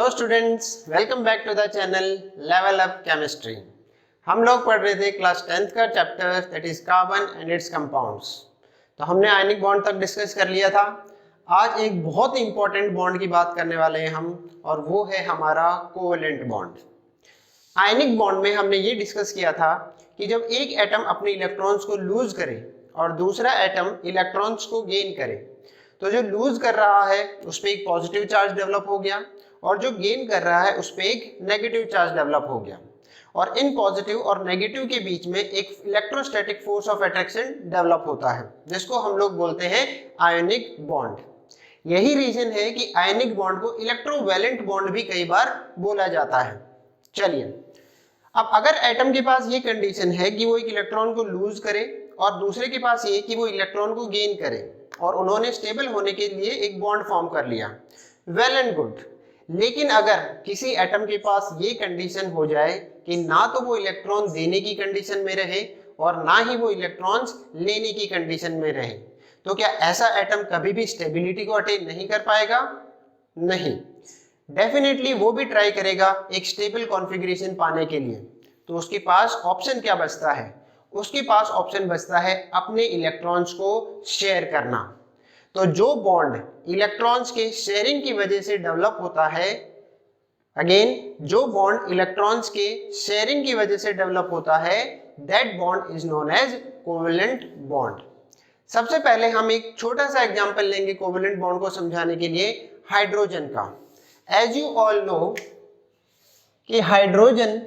Hello students, welcome back to the channel level up chemistry. हम लोग पढ़ रहे थे क्लास 10th का chapter that is carbon and its compounds. तो हमने आयनिक बॉन्ड तक डिस्कस कर लिया था। आज एक बहुत ही इंपॉर्टेंट बॉन्ड की बात करने वाले हैं हम, और वो है हमारा कोवेलेंट बॉन्ड। आयनिक बॉन्ड में हमने ये डिस्कस किया था कि जब एक एटम अपने इलेक्ट्रॉन्स को लूज करे और दूसरा एटम इलेक्ट्रॉन्स को गेन करे, तो जो लूज कर रहा है उस पर एक पॉजिटिव चार्ज डेवलप हो गया और जो गेन कर रहा है उस पर एक नेगेटिव चार्ज डेवलप हो गया, और इन पॉजिटिव और नेगेटिव के बीच में एक electrostatic force of attraction develop होता है, जिसको हम लोग बोलते हैं आयनिक बॉन्ड। यही रीजन है कि आयनिक बॉन्ड को इलेक्ट्रोवैलेंट बॉन्ड भी कई बार बोला जाता है। चलिए, अब अगर एटम के पास ये कंडीशन है कि वो एक इलेक्ट्रॉन को लूज करे और दूसरे के पास ये कि वो इलेक्ट्रॉन को गेन करे, और उन्होंने स्टेबल होने के लिए एक बॉन्ड फॉर्म कर लिया, वेल एंड गुड। लेकिन अगर किसी एटम के पास ये कंडीशन हो जाए कि ना तो वो इलेक्ट्रॉन देने की कंडीशन में रहे और ना ही वो इलेक्ट्रॉन्स लेने की कंडीशन में रहे, तो क्या ऐसा एटम कभी भी स्टेबिलिटी को अटेन नहीं कर पाएगा? नहीं, डेफिनेटली वो भी ट्राई करेगा एक स्टेबल कॉन्फ़िगरेशन पाने के लिए। तो उसके पास ऑप्शन क्या बचता है? उसके पास ऑप्शन बचता है अपने इलेक्ट्रॉन्स को शेयर करना। तो जो बॉन्ड इलेक्ट्रॉन्स के शेयरिंग की वजह से डेवलप होता है, अगेन जो बॉन्ड इलेक्ट्रॉन्स के शेयरिंग की वजह से डेवलप होता है, that bond is known as covalent bond. सबसे पहले हम एक छोटा सा एग्जांपल लेंगे कोवेलेंट बॉन्ड को समझाने के लिए, हाइड्रोजन का। एज यू ऑल नो कि hydrogen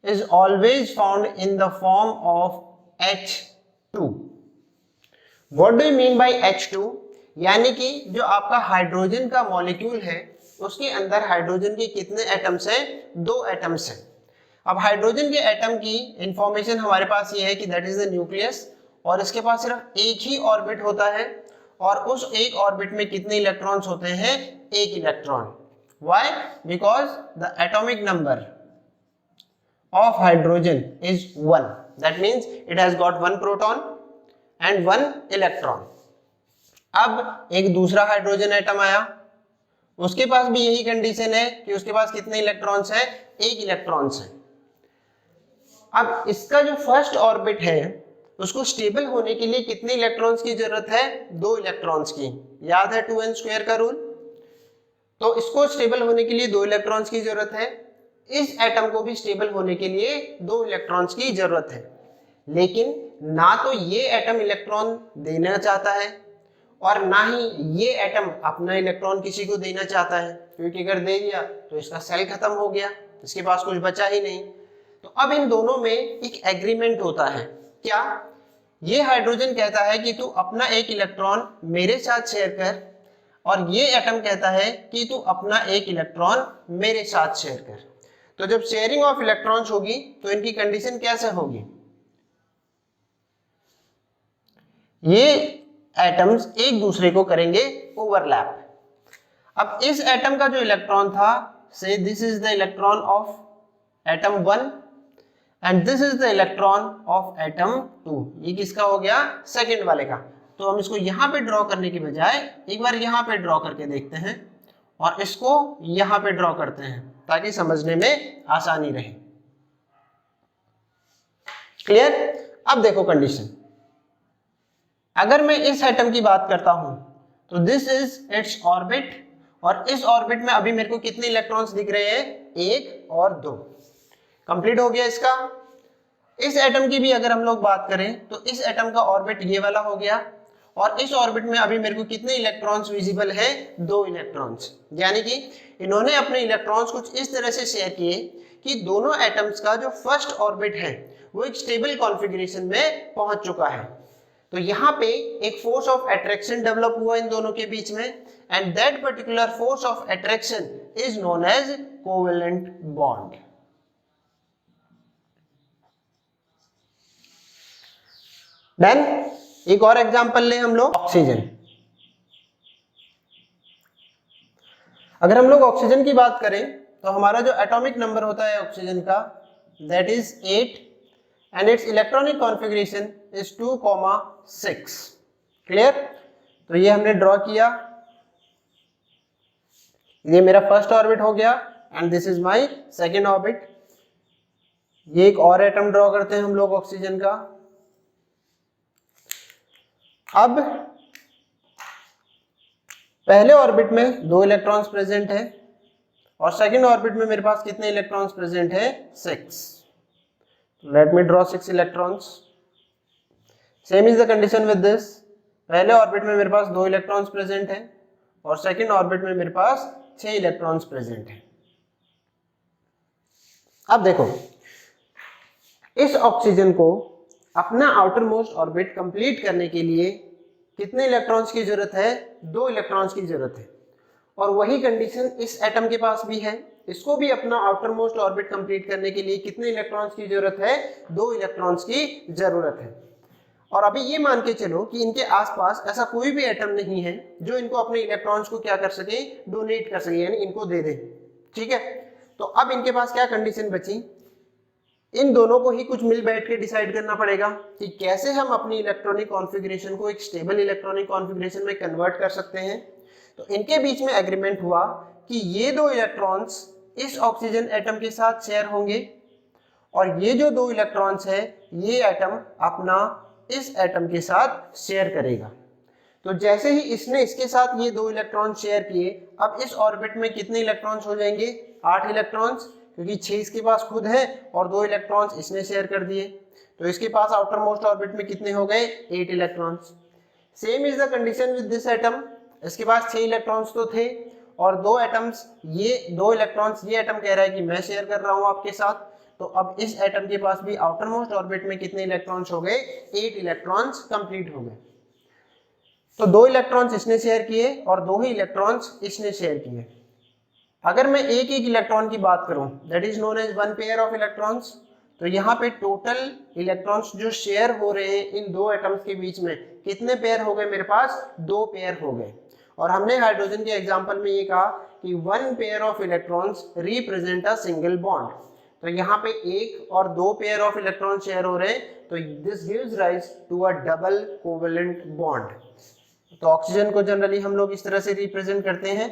is always found in the form of H2. What do you mean by H2? यानी कि जो आपका हाइड्रोजन का मॉलिक्यूल है उसके अंदर हाइड्रोजन के कितने एटम्स हैं? 2 एटम्स हैं। अब हाइड्रोजन के एटम की इंफॉर्मेशन हमारे पास ये है कि दैट इज द न्यूक्लियस, और इसके पास सिर्फ एक ही ऑर्बिट होता है, और उस एक ऑर्बिट में कितने इलेक्ट्रॉन्स होते हैं? एक electron. Why? Because the atomic number of hydrogen is 1. That means it has got 1 proton and 1 electron. अब एक दूसरा हाइड्रोजन एटम आया, उसके पास भी यही कंडीशन है कि उसके पास कितने इलेक्ट्रॉन्स हैं? एक इलेक्ट्रॉन्स है। अब इसका जो फर्स्ट ऑर्बिट है उसको स्टेबल होने के लिए कितने इलेक्ट्रॉन्स की जरूरत है? 2 इलेक्ट्रॉन्स की। याद है 2n² का रूल? तो इसको स्टेबल होने के लिए 2 इलेक्ट्रॉन्स की जरूरत है। इस एटम को भी स्टेबल होने के लिए 2 इलेक्ट्रॉन्स की जरूरत है। लेकिन ना तो ये एटम इलेक्ट्रॉन देना चाहता है और ना ही ये एटम अपना इलेक्ट्रॉन किसी को देना चाहता है, क्योंकि अगर दे दिया तो इसका सेल खत्म हो गया, इसके पास कुछ बचा ही नहीं। तो अब इन दोनों में एक एग्रीमेंट होता है। क्या? ये हाइड्रोजन कहता है कि तू अपना एक इलेक्ट्रॉन मेरे साथ शेयर कर, और ये एटम कहता है कि तू अपना एक इलेक्ट्रॉन मेरे साथ शेयर कर। तो जब शेयरिंग ऑफ इलेक्ट्रॉन्स होगी तो इनकी कंडीशन कैसे होगी? ये एटम्स एक दूसरे को करेंगे ओवरलैप। अब इस एटम का जो इलेक्ट्रॉन था, से this is the electron of atom 1 and this is the electron of atom 2। ये किसका हो गया? सेकंड वाले का। तो हम इसको यहां पे ड्रॉ करने की बजाय एक बार यहां पे ड्रॉ करके देखते हैं, और इसको यहां पे ड्रॉ करते हैं ताकि समझने में आसानी रहे। क्लियर? अब देखो कंडीशन, अगर मैं इस एटम की बात करता हूं तो दिस इज इट्स ऑर्बिट, और इस ऑर्बिट में अभी मेरे को कितने इलेक्ट्रॉन्स दिख रहे हैं? 1 और 2। कंप्लीट हो गया इसका। इस एटम की भी अगर हम लोग बात करें तो इस एटम का ऑर्बिट ये वाला हो गया, और इस ऑर्बिट में अभी मेरे को कितने इलेक्ट्रॉन्स विजिबल है? 2 इलेक्ट्रॉन्स। यानी कि इन्होंने अपने इलेक्ट्रॉन्स कुछ इस तरह से शेयर किए कि दोनों एटम्स का जो फर्स्ट ऑर्बिट है वो एक स्टेबल कॉन्फ़िगरेशन में पहुंच चुका है। तो यहाँ पे एक फोर्स ऑफ अट्रैक्शन डेवलप हुआ इन दोनों के बीच में, and that particular force of attraction is known as covalent bond. Then एक और एग्जांपल ले हम लोग, ऑक्सीजन। अगर हम लोग ऑक्सीजन की बात करें तो हमारा जो एटॉमिक नंबर होता है ऑक्सीजन का, that is 8 and it's electronic configuration is 2,6। Clear? तो ये हमने ड्रॉ किया। ये मेरा फर्स्ट ऑर्बिट हो गया and this is my second orbit. ये एक और एटम ड्रॉ करते हैं हम लोग ऑक्सीजन का। अब पहले ऑर्बिट में 2 इलेक्ट्रॉन्स प्रेजेंट है और सेकंड ऑर्बिट में मेरे पास कितने इलेक्ट्रॉन्स प्रेजेंट है? 6। Let me draw 6 electrons. Same is the condition with this. पहले ऑर्बिट में मेरे पास 2 इलेक्ट्रॉन्स प्रेजेंट है और सेकंड ऑर्बिट में मेरे पास 6 इलेक्ट्रॉन्स प्रेजेंट है। अब देखो, इस ऑक्सीजन को अपना आउटर मोस्ट ऑर्बिट कंप्लीट करने के लिए कितने इलेक्ट्रॉन्स की जरूरत है? 2 इलेक्ट्रॉन्स की जरूरत है। और वही कंडीशन इस एटम के पास भी है। इसको भी अपना आउटर मोस्ट ऑर्बिट कंप्लीट करने के लिए कितने इलेक्ट्रॉन्स की जरूरत है? 2 इलेक्ट्रॉन्स की जरूरत है। और अभी ये मान के चलो कि इनके आसपास ऐसा कोई भी एटम नहीं है जो इनको अपने इलेक्ट्रॉन्स को क्या कर सके? डोनेट कर सके, यानी इनको दे दे। ठीक है, तो अब इनके पास क्या कंडीशन बची? इन दोनों को ही कुछ मिल बैठ के डिसाइड करना पड़ेगा कि कैसे हम अपनी इलेक्ट्रॉनिक कॉन्फ़िगरेशन को एक स्टेबल इलेक्ट्रॉनिक कॉन्फ़िगरेशन में कन्वर्ट कर सकते हैं। तो इनके बीच में एग्रीमेंट हुआ कि ये 2 इलेक्ट्रॉन्स इस ऑक्सीजन एटम के साथ शेयर होंगे और ये जो 2 इलेक्ट्रॉन्स है ये एटम अपना इस एटम के साथ शेयर करेगा। तो जैसे ही इसने इसके साथ ये 2 इलेक्ट्रॉन शेयर किए, अब इस ऑर्बिट में कितने इलेक्ट्रॉन्स हो जाएंगे? 8 इलेक्ट्रॉन्स, क्योंकि 6 इसके पास खुद है और 2 इलेक्ट्रॉन्स इसने शेयर कर दिए। तो इसके पास आउटर मोस्ट ऑर्बिट में कितने हो गए? 8 electrons. Same is the condition with this atom. इसके पास 6 इलेक्ट्रॉन्स तो थे और 2 एटम्स, ये 2 इलेक्ट्रॉन्स ये एटम कह रहा है कि मैं शेयर कर रहा हूं आपके साथ। तो अब इस एटम के पास भी आउटर मोस्ट ऑर्बिट में कितने इलेक्ट्रॉन्स हो गए? 8 इलेक्ट्रॉन्स कंप्लीट हो गए। तो 2 इलेक्ट्रॉन्स इसने शेयर किए और 2 ही इलेक्ट्रॉन्स इसने शेयर किए। अगर मैं एक इलेक्ट्रॉन की बात करूं, that is known as 1 pair of electrons, तो यहाँ पे टोटल इलेक्ट्रॉन्स जो शेयर हो रहे हैं इन 2 एटम्स के बीच में कितने पेयर हो गए? मेरे पास 2 पेयर हो गए। और हमने हाइड्रोजन के एग्जांपल में ये कहा कि 1 pair of electrons represent a single bond. तो यहाँ पे 1 और 2 पेयर ऑफ इलेक्ट्रॉन शेयर हो रहे हैं, तो this gives rise to a double covalent bond. तो ऑक्सीजन को जनरली हम लोग इस तरह से रिप्रेजेंट करते हैं,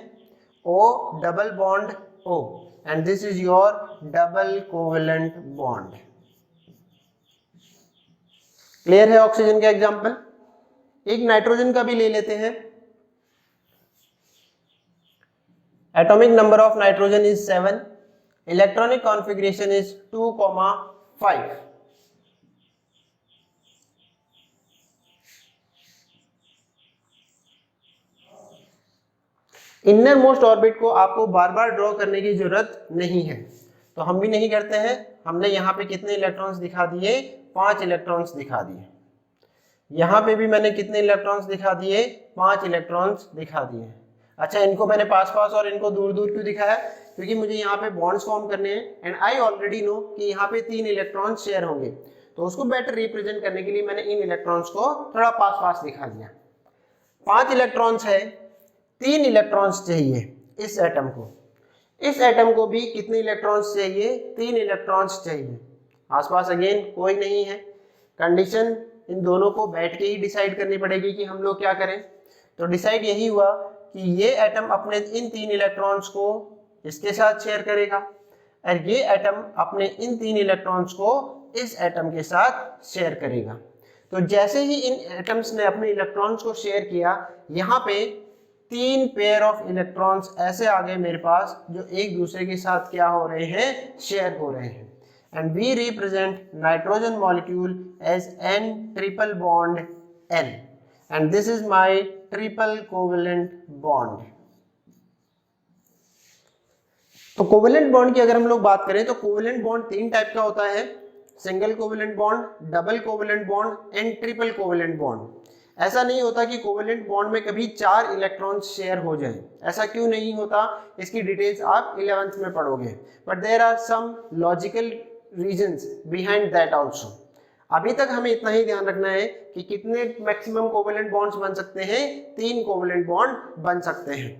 O double bond O, and this is your double covalent bond. Clear है ऑक्सीजन का एग्जांपल? एक नाइट्रोजन का भी ले लेते हैं। Atomic number of nitrogen is 7, electronic configuration is 2,5। Inner most orbit को आपको बार बार ड्रॉ करने की जरूरत नहीं है, तो हम भी नहीं करते हैं। हमने यहाँ पे कितने इलेक्ट्रॉन्स दिखा दिए? 5 इलेक्ट्रॉन्स दिखा दिए। यहाँ पे भी मैंने कितने इलेक्ट्रॉन्स दिखा दिए? 5 इलेक्ट्रॉन्स दिखा दिए। अच्छा, इनको मैंने पास पास और इनको दूर दूर क्यों दिखाया? क्योंकि मुझे यहाँ पे बॉन्ड्स फॉर्म करने हैं एंड आई ऑलरेडी नो कि यहाँ पे 3 इलेक्ट्रॉन्स शेयर होंगे, तो उसको बेटर रिप्रेजेंट करने के लिए मैंने इन इलेक्ट्रॉन्स को थोड़ा पास पास दिखा दिया। 5 इलेक्ट्रॉन्स है, 3 इलेक्ट्रॉन्स चाहिए इस एटम को। इस एटम को भी कितने इलेक्ट्रॉन्स चाहिए? 3 इलेक्ट्रॉन्स चाहिए। आसपास अगेन कोई नहीं है। कंडीशन इन दोनों को बैठ के ही डिसाइड करनी पड़ेगी कि हम लोग क्या करें। तो डिसाइड यही हुआ कि ये एटम अपने इन 3 इलेक्ट्रॉन्स को इसके साथ शेयर करेगा और ये एटम अपने इन 3 इलेक्ट्रॉन्स को इस एटम के साथ शेयर करेगा। तो जैसे ही इन एटम्स ने अपने इलेक्ट्रॉन्स को शेयर किया, यहाँ पे 3 पेयर ऑफ इलेक्ट्रॉन्स ऐसे आ गए मेरे पास जो एक दूसरे के साथ क्या हो रहे हैं? शेयर हो रहे हैं। And we represent nitrogen molecule as N triple bond N, and this is my triple covalent bond. तो कोवेलेंट बॉन्ड की अगर हम लोग बात करें तो कोवेलेंट बॉन्ड 3 टाइप का होता है: single covalent bond, double covalent bond and triple covalent bond. ऐसा नहीं होता कि कोवेलेंट बॉन्ड में कभी 4 इलेक्ट्रॉन्स शेयर हो जाएं। ऐसा क्यों नहीं होता, इसकी डिटेल्स आप 11th में पढ़ोगे, but there are some logical reasons behind that also. अभी तक हमें इतना ही ध्यान रखना है कि कितने मैक्सिमम कोवेलेंट बॉन्ड्स बन सकते हैं? 3 कोवेलेंट बॉन्ड बन सकते हैं।